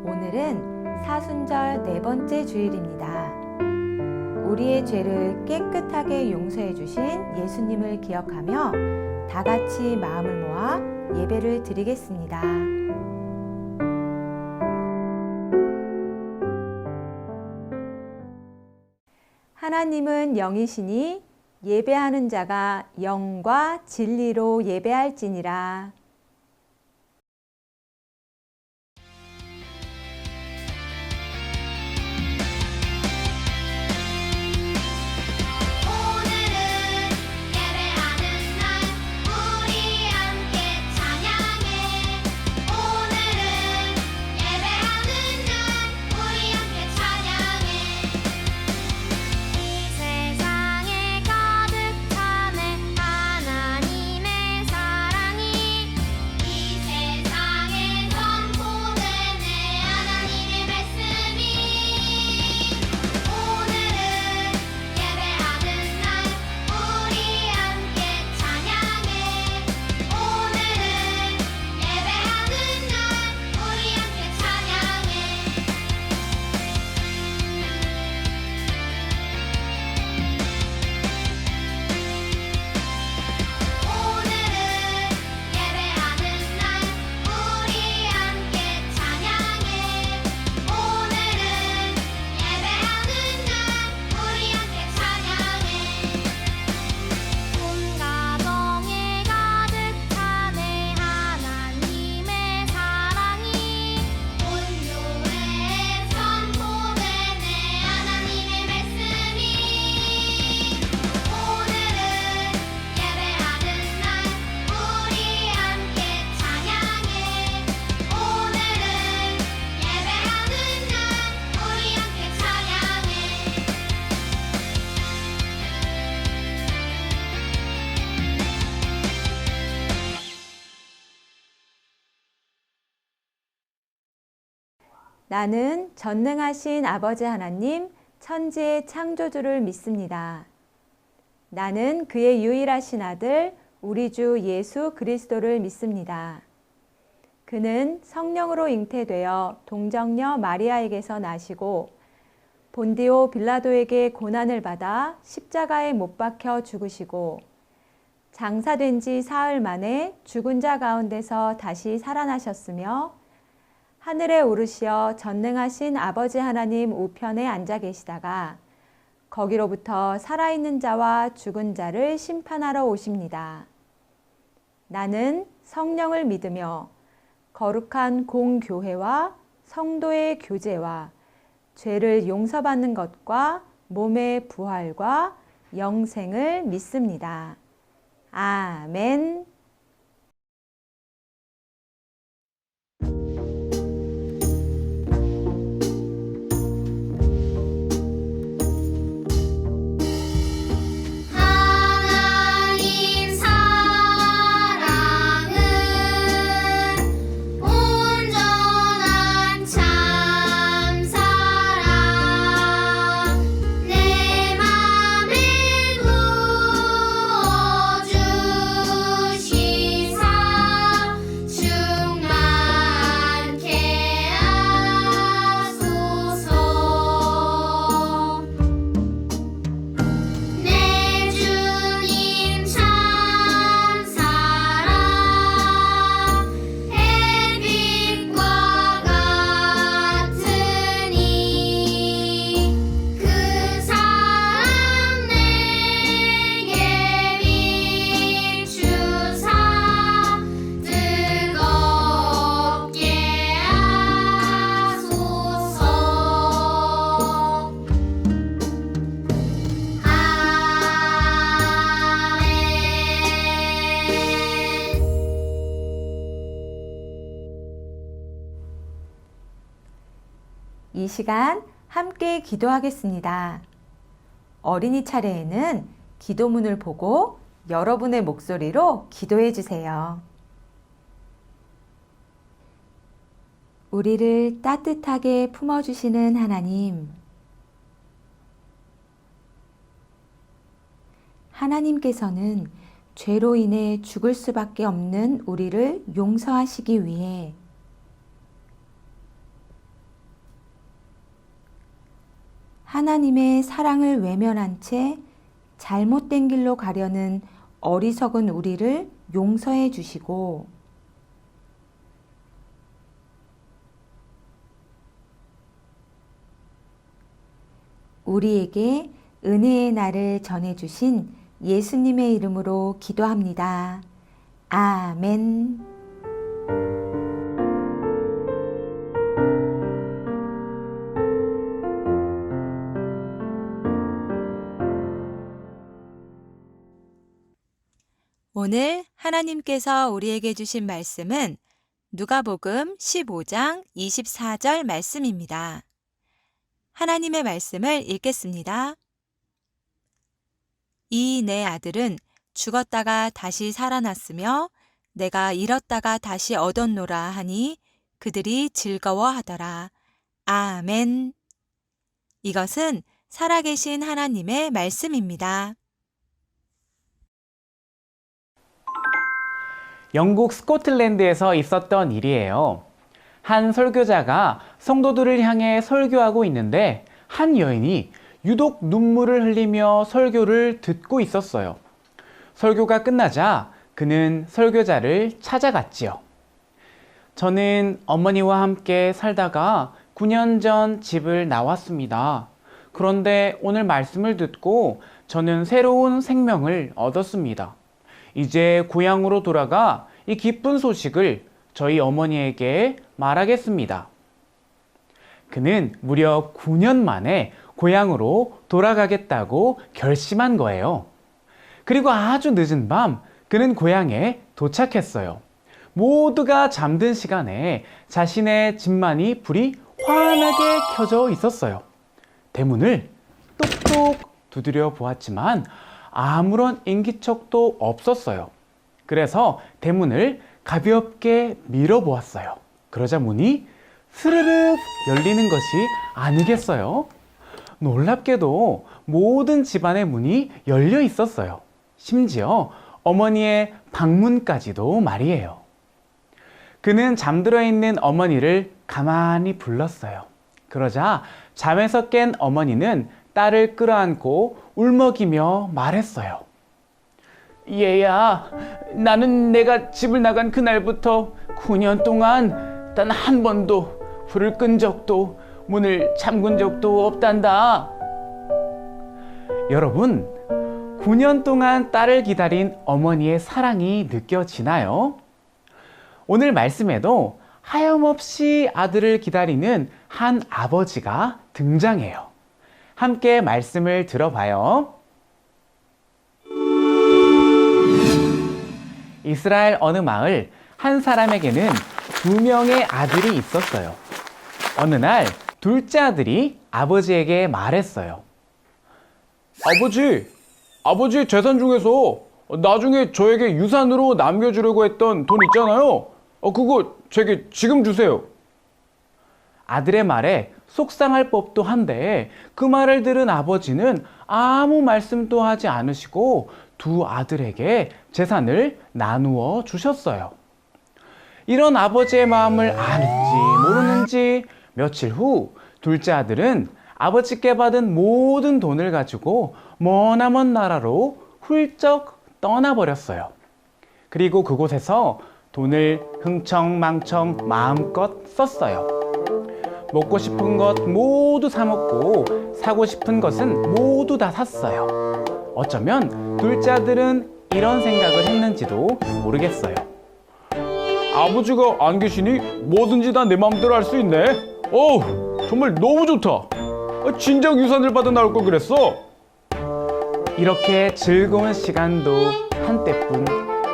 오늘은 사순절 네 번째 주일입니다. 우리의 죄를 깨끗하게 용서해 주신 예수님을 기억하며 다 같이 마음을 모아 예배를 드리겠습니다. 하나님은 영이시니 예배하는 자가 영과 진리로 예배할지니라. 나는 전능하신 아버지 하나님, 천지의 창조주를 믿습니다. 나는 그의 유일하신 아들, 우리 주 예수 그리스도를 믿습니다. 그는 성령으로 잉태되어 동정녀 마리아에게서 나시고 본디오 빌라도에게 고난을 받아 십자가에 못 박혀 죽으시고 장사된 지 사흘 만에 죽은 자 가운데서 다시 살아나셨으며 하늘에 오르시어 전능하신 아버지 하나님 우편에 앉아 계시다가 거기로부터 살아있는 자와 죽은 자를 심판하러 오십니다. 나는 성령을 믿으며 거룩한 공교회와 성도의 교제와 죄를 용서받는 것과 몸의 부활과 영생을 믿습니다. 아멘. 이 시간 함께 기도하겠습니다. 어린이 차례에는 기도문을 보고 여러분의 목소리로 기도해 주세요. 우리를 따뜻하게 품어주시는 하나님, 하나님께서는 죄로 인해 죽을 수밖에 없는 우리를 용서하시기 위해 하나님의 사랑을 외면한 채 잘못된 길로 가려는 어리석은 우리를 용서해 주시고 우리에게 은혜의 날을 전해주신 예수님의 이름으로 기도합니다. 아멘. 오늘 하나님께서 우리에게 주신 말씀은 누가복음 15장 24절 말씀입니다. 하나님의 말씀을 읽겠습니다. 이 내 아들은 죽었다가 다시 살아났으며 내가 잃었다가 다시 얻었노라 하니 그들이 즐거워하더라. 아멘. 이것은 살아계신 하나님의 말씀입니다. 영국 스코틀랜드에서 있었던 일이에요. 한 설교자가 성도들을 향해 설교하고 있는데 한 여인이 유독 눈물을 흘리며 설교를 듣고 있었어요. 설교가 끝나자 그는 설교자를 찾아갔지요. 저는 어머니와 함께 살다가 9년 전 집을 나왔습니다. 그런데 오늘 말씀을 듣고 저는 새로운 생명을 얻었습니다. 이제 고향으로 돌아가 이 기쁜 소식을 저희 어머니에게 말하겠습니다. 그는 무려 9년 만에 고향으로 돌아가겠다고 결심한 거예요. 그리고 아주 늦은 밤 그는 고향에 도착했어요. 모두가 잠든 시간에 자신의 집만이 불이 환하게 켜져 있었어요. 대문을 똑똑 두드려 보았지만 아무런 인기척도 없었어요. 그래서 대문을 가볍게 밀어보았어요. 그러자 문이 스르륵 열리는 것이 아니겠어요? 놀랍게도 모든 집안의 문이 열려 있었어요. 심지어 어머니의 방문까지도 말이에요. 그는 잠들어 있는 어머니를 가만히 불렀어요. 그러자 잠에서 깬 어머니는 딸을 끌어안고 울먹이며 말했어요. 얘야, 나는 내가 집을 나간 그날부터 9년 동안 단 한 번도 불을 끈 적도 문을 잠근 적도 없단다. 여러분, 9년 동안 딸을 기다린 어머니의 사랑이 느껴지나요? 오늘 말씀에도 하염없이 아들을 기다리는 한 아버지가 등장해요. 함께 말씀을 들어봐요. 이스라엘 어느 마을 한 사람에게는 2명의 아들이 있었어요. 어느 날 둘째 아들이 아버지에게 말했어요. 아버지 재산 중에서 나중에 저에게 유산으로 남겨주려고 했던 돈 있잖아요. 그거 제게 지금 주세요. 아들의 말에 속상할 법도 한데 그 말을 들은 아버지는 아무 말씀도 하지 않으시고 두 아들에게 재산을 나누어 주셨어요. 이런 아버지의 마음을 아는지 모르는지 며칠 후 둘째 아들은 아버지께 받은 모든 돈을 가지고 머나먼 나라로 훌쩍 떠나버렸어요. 그리고 그곳에서 돈을 흥청망청 마음껏 썼어요. 먹고 싶은 것 모두 사 먹고 사고 싶은 것은 모두 다 샀어요. 어쩌면 둘째 아들은 이런 생각을 했는지도 모르겠어요. 아버지가 안 계시니 뭐든지 다 내 마음대로 할 수 있네. 정말 너무 좋다. 진작 유산을 받아 나올 걸 그랬어. 이렇게 즐거운 시간도 한때뿐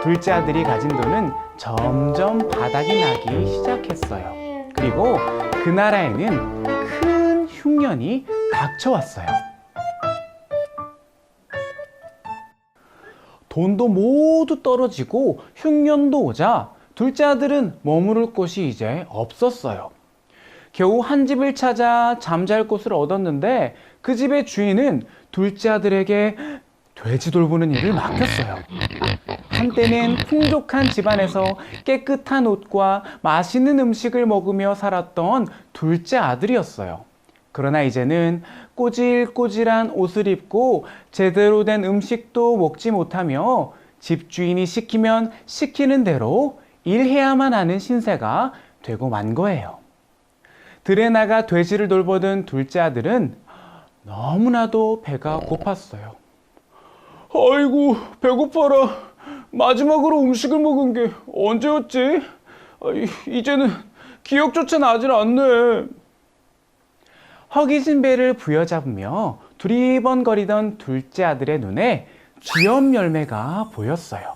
둘째 아들이 가진 돈은 점점 바닥이 나기 시작했어요. 그리고 그 나라에는 큰 흉년이 닥쳐왔어요. 돈도 모두 떨어지고 흉년도 오자 둘째 아들은 머무를 곳이 이제 없었어요. 겨우 한 집을 찾아 잠잘 곳을 얻었는데 그 집의 주인은 둘째 아들에게 돼지 돌보는 일을 맡겼어요. 한때는 풍족한 집안에서 깨끗한 옷과 맛있는 음식을 먹으며 살았던 둘째 아들이었어요. 그러나 이제는 꼬질꼬질한 옷을 입고 제대로 된 음식도 먹지 못하며 집주인이 시키면 시키는 대로 일해야만 하는 신세가 되고 만 거예요. 들에 나가 돼지를 돌보던 둘째 아들은 너무나도 배가 고팠어요. 아이고, 배고파라. 마지막으로 음식을 먹은 게 언제였지? 이제는 기억조차 나질 않네. 허기진 배를 부여잡으며 두리번거리던 둘째 아들의 눈에 쥐염 열매가 보였어요.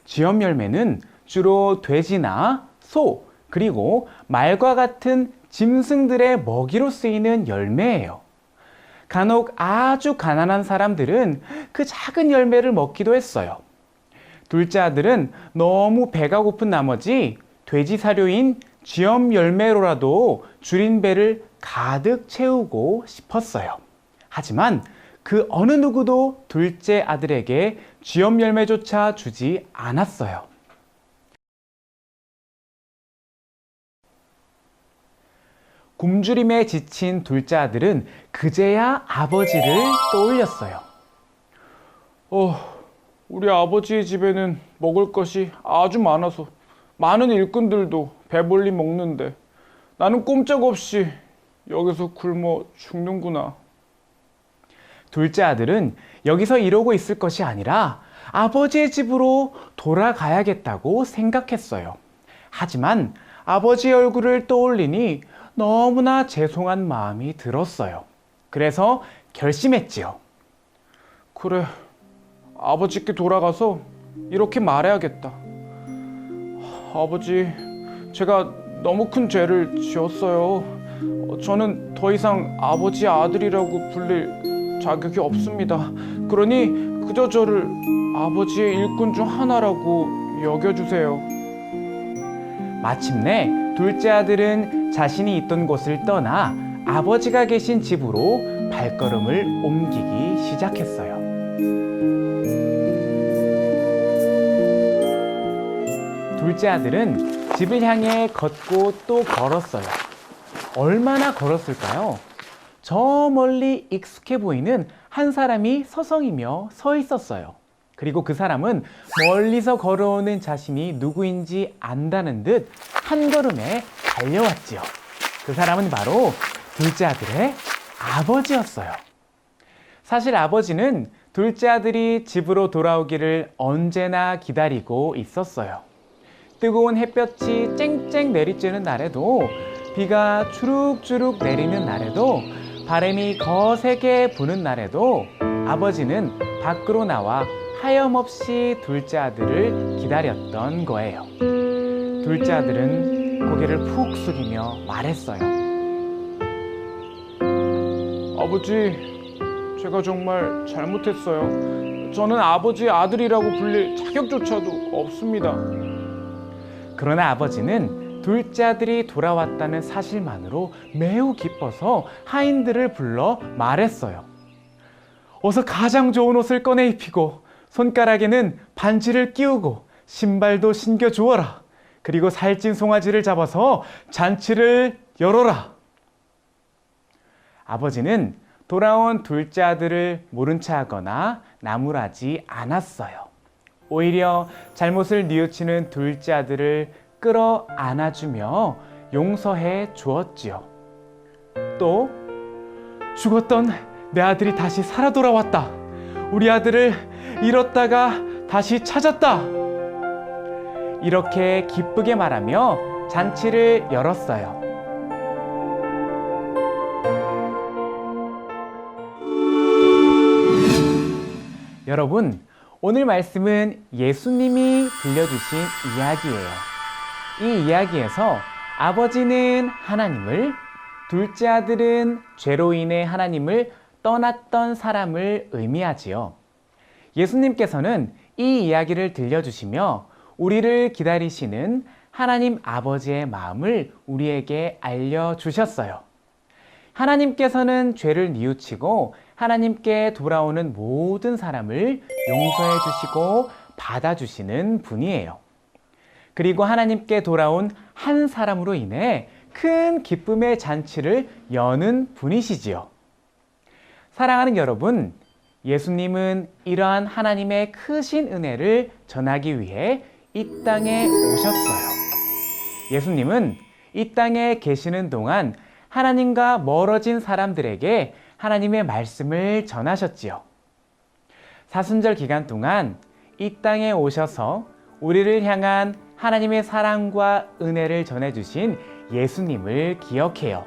쥐염 열매는 주로 돼지나 소, 그리고 말과 같은 짐승들의 먹이로 쓰이는 열매예요. 간혹 아주 가난한 사람들은 그 작은 열매를 먹기도 했어요. 둘째 아들은 너무 배가 고픈 나머지 돼지 사료인 쥐염 열매로라도 줄인 배를 가득 채우고 싶었어요. 하지만 그 어느 누구도 둘째 아들에게 쥐염 열매조차 주지 않았어요. 굶주림에 지친 둘째 아들은 그제야 아버지를 떠올렸어요. 우리 아버지의 집에는 먹을 것이 아주 많아서 많은 일꾼들도 배불리 먹는데 나는 꼼짝없이 여기서 굶어 죽는구나. 둘째 아들은 여기서 이러고 있을 것이 아니라 아버지의 집으로 돌아가야겠다고 생각했어요. 하지만 아버지의 얼굴을 떠올리니 너무나 죄송한 마음이 들었어요. 그래서 결심했지요. 그래, 아버지께 돌아가서 이렇게 말해야겠다. 아버지, 제가 너무 큰 죄를 지었어요. 저는 더 이상 아버지의 아들이라고 불릴 자격이 없습니다. 그러니 그저 저를 아버지의 일꾼 중 하나라고 여겨주세요. 마침내 둘째 아들은 자신이 있던 곳을 떠나 아버지가 계신 집으로 발걸음을 옮기기 시작했어요. 둘째 아들은 집을 향해 걷고 또 걸었어요. 얼마나 걸었을까요? 저 멀리 익숙해 보이는 한 사람이 서성이며 서 있었어요. 그리고 그 사람은 멀리서 걸어오는 자신이 누구인지 안다는 듯 한 걸음에 달려왔지요. 그 사람은 바로 둘째 아들의 아버지였어요. 사실 아버지는 둘째 아들이 집으로 돌아오기를 언제나 기다리고 있었어요. 뜨거운 햇볕이 쨍쨍 내리쬐는 날에도, 비가 주룩주룩 내리는 날에도, 바람이 거세게 부는 날에도 아버지는 밖으로 나와 하염없이 둘째 아들을 기다렸던 거예요. 둘째 아들은 고개를 푹 숙이며 말했어요. 아버지, 제가 정말 잘못했어요. 저는 아버지의 아들이라고 불릴 자격조차도 없습니다. 그러나 아버지는 둘째 아들이 돌아왔다는 사실만으로 매우 기뻐서 하인들을 불러 말했어요. 어서 가장 좋은 옷을 꺼내 입히고 손가락에는 반지를 끼우고 신발도 신겨 주어라. 그리고 살찐 송아지를 잡아서 잔치를 열어라. 아버지는 돌아온 둘째 아들을 모른 척하거나 나무라지 않았어요. 오히려 잘못을 뉘우치는 둘째 아들을 끌어 안아주며 용서해 주었지요. 또 죽었던 내 아들이 다시 살아 돌아왔다. 우리 아들을 잃었다가 다시 찾았다. 이렇게 기쁘게 말하며 잔치를 열었어요. 여러분, 오늘 말씀은 예수님이 들려주신 이야기예요. 이 이야기에서 아버지는 하나님을, 둘째 아들은 죄로 인해 하나님을 떠났던 사람을 의미하지요. 예수님께서는 이 이야기를 들려주시며 우리를 기다리시는 하나님 아버지의 마음을 우리에게 알려주셨어요. 하나님께서는 죄를 뉘우치고 하나님께 돌아오는 모든 사람을 용서해 주시고 받아주시는 분이에요. 그리고 하나님께 돌아온 한 사람으로 인해 큰 기쁨의 잔치를 여는 분이시지요. 사랑하는 여러분, 예수님은 이러한 하나님의 크신 은혜를 전하기 위해 이 땅에 오셨어요. 예수님은 이 땅에 계시는 동안 하나님과 멀어진 사람들에게 하나님의 말씀을 전하셨지요. 사순절 기간 동안 이 땅에 오셔서 우리를 향한 하나님의 사랑과 은혜를 전해주신 예수님을 기억해요.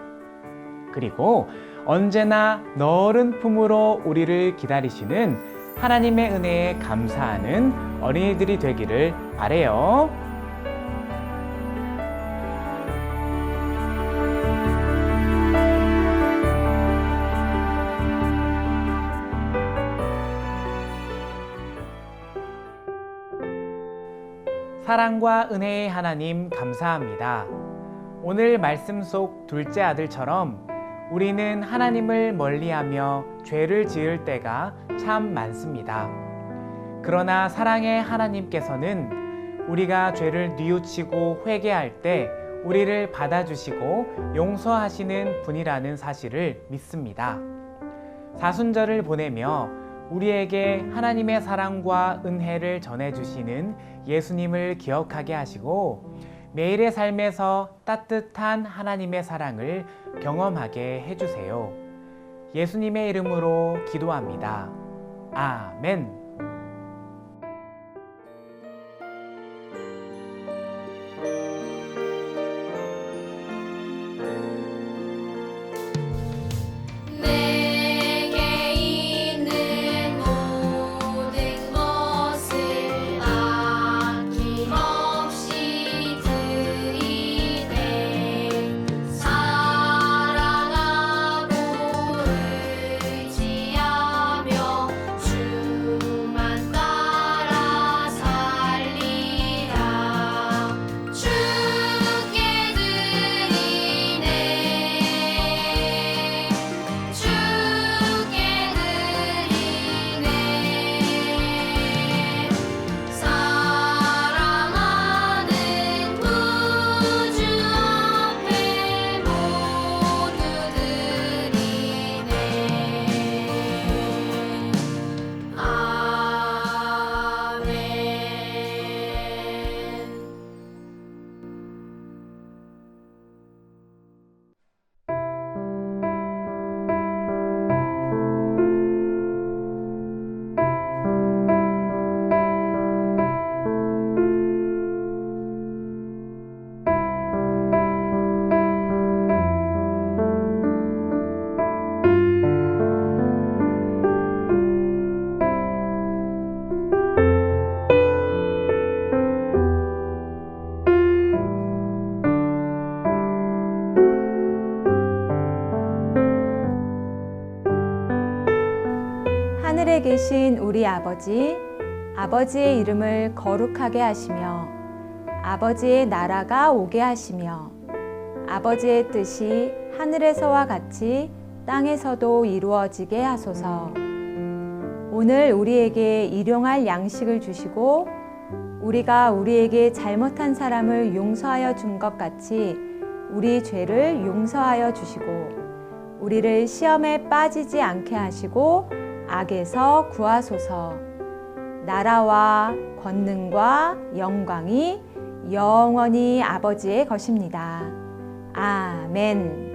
그리고 언제나 너른 품으로 우리를 기다리시는 하나님의 은혜에 감사하는 어린이들이 되기를 바래요. 사랑과 은혜의 하나님 감사합니다. 오늘 말씀 속 둘째 아들처럼 우리는 하나님을 멀리하며 죄를 지을 때가 참 많습니다. 그러나 사랑의 하나님께서는 우리가 죄를 뉘우치고 회개할 때 우리를 받아주시고 용서하시는 분이라는 사실을 믿습니다. 사순절을 보내며 우리에게 하나님의 사랑과 은혜를 전해주시는 예수님을 기억하게 하시고 매일의 삶에서 따뜻한 하나님의 사랑을 경험하게 해주세요. 예수님의 이름으로 기도합니다. 아멘. 하늘에 계신 우리 아버지, 아버지의 이름을 거룩하게 하시며 아버지의 나라가 오게 하시며 아버지의 뜻이 하늘에서와 같이 땅에서도 이루어지게 하소서. 오늘 우리에게 일용할 양식을 주시고 우리가 우리에게 잘못한 사람을 용서하여 준 것 같이 우리 죄를 용서하여 주시고 우리를 시험에 빠지지 않게 하시고 악에서 구하소서. 나라와 권능과 영광이 영원히 아버지의 것입니다. 아멘.